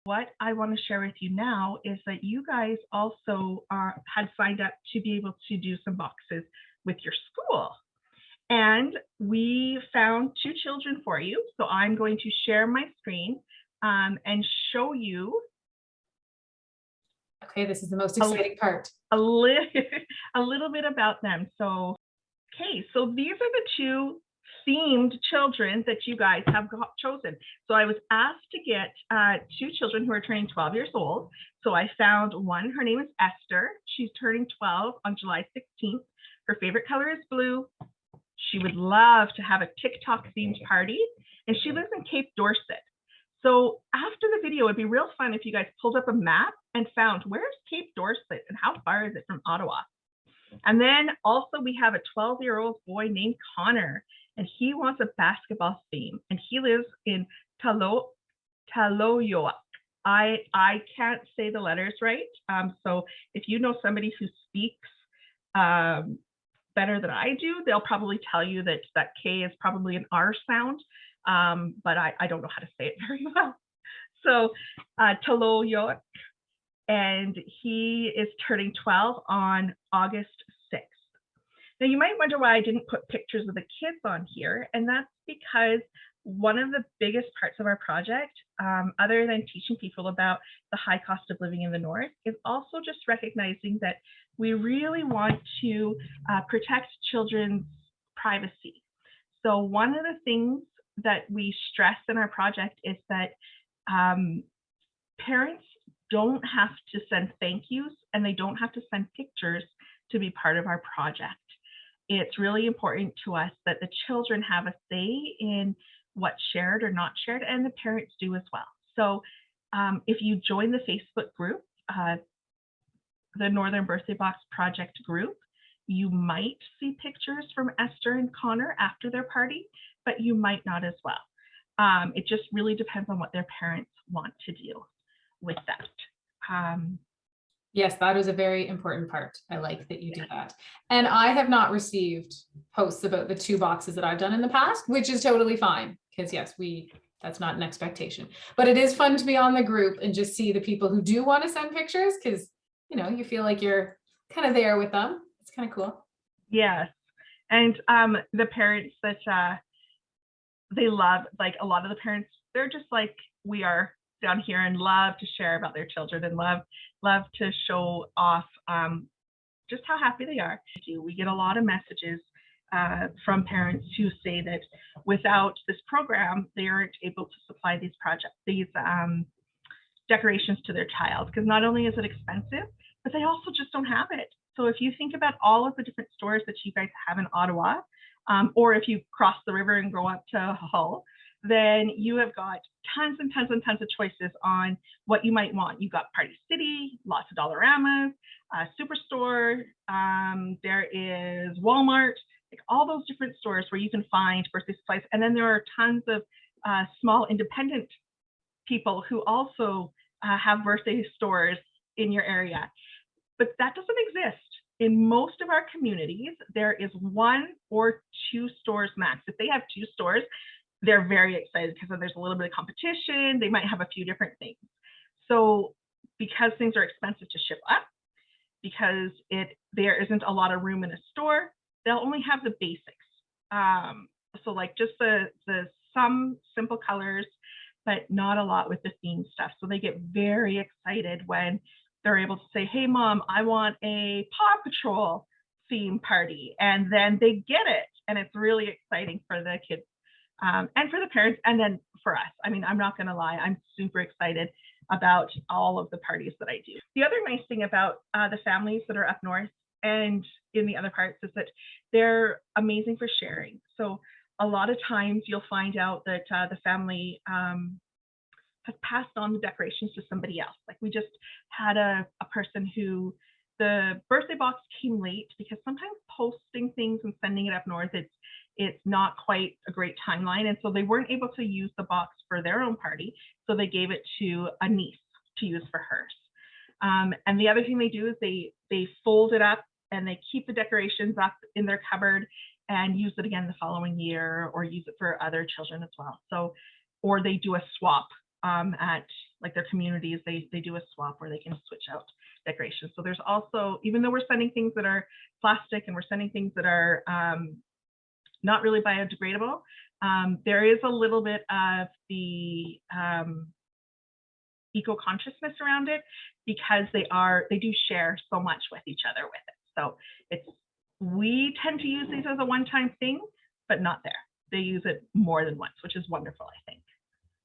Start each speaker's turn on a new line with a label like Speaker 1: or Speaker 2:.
Speaker 1: What I want to share with you now is that you guys also had signed up to be able to do some boxes with your school. And we found two children for you. So I'm going to share my screen and show you
Speaker 2: Okay, this is the most exciting part.
Speaker 1: a little bit about them. So, okay, so these are the two themed children that you guys have chosen. So I was asked to get two children who are turning 12 years old. So I found one, her name is Esther. She's turning 12 on July 16th. Her favorite color is blue. She would love to have a TikTok themed party, and she lives in Cape Dorset. So after the video, it'd be real fun if you guys pulled up a map and found where's Cape Dorset and how far is it from Ottawa. And then also we have a 12-year-old boy named Connor, and he wants a basketball theme, and he lives in Taloyoak. I can't say the letters right. So if you know somebody who speaks better than I do, they'll probably tell you that that K is probably an R sound, but I don't know how to say it very well. So Taloyoak, and he is turning 12 on August 6th. Now you might wonder why I didn't put pictures of the kids on here, and that's because one of the biggest parts of our project, other than teaching people about the high cost of living in the North, is also just recognizing that we really want to protect children's privacy. So one of the things that we stress in our project is that parents don't have to send thank yous, and they don't have to send pictures to be part of our project. It's really important to us that the children have a say in what's shared or not shared, and the parents do as well. So if you join the Facebook group, the Northern Birthday Box Project group, you might see pictures from Esther and Connor after their party, but you might not as well. It just really depends on what their parents want to do with that.
Speaker 2: Yes, that is a very important part. I like that you do that. And I have not received posts about the two boxes that I've done in the past, which is totally fine. Because yes, that's not an expectation. But it is fun to be on the group and just see the people who do want to send pictures, because you feel like you're kind of there with them. It's kind of cool.
Speaker 1: Yes. And the parents that they love, like a lot of the parents, they're just like we are down here and love to share about their children and love to show off just how happy they are. We get a lot of messages from parents who say that without this program, they aren't able to supply these decorations to their child, because not only is it expensive, but they also just don't have it. So if you think about all of the different stores that you guys have in Ottawa, or if you cross the river and go up to Hull, then you have got tons and tons and tons of choices on what you might want. You've got Party City, lots of Dollaramas, Superstore, there is Walmart, like all those different stores where you can find birthday supplies. And then there are tons of small independent people who also have birthday stores in your area. But that doesn't exist. In most of our communities, there is one or two stores max. If they have two stores, they're very excited because there's a little bit of competition. They might have a few different things. So because things are expensive to ship up, because there isn't a lot of room in a store, they'll only have the basics. So like just the some simple colors, but not a lot with the theme stuff. So they get very excited when they're able to say, hey mom, I want a Paw Patrol theme party. And then they get it. And it's really exciting for the kids and for the parents, and then for us. I mean, I'm not gonna lie, I'm super excited about all of the parties that I do. The other nice thing about the families that are up north and in the other parts is that they're amazing for sharing. So a lot of times you'll find out that the family has passed on the decorations to somebody else. Like we just had a person who the birthday box came late, because sometimes posting things and sending it up north, it's not quite a great timeline. And so they weren't able to use the box for their own party. So they gave it to a niece to use for hers. And the other thing they do is they fold it up and they keep the decorations up in their cupboard and use it again the following year, or use it for other children as well. So, or they do a swap at like their communities, they do a swap where they can switch out decorations. So there's also, even though we're sending things that are plastic and we're sending things that are not really biodegradable, there is a little bit of the eco-consciousness around it, because they do share so much with each other with it. So we tend to use these as a one-time thing, but not there. They use it more than once, which is wonderful, I think.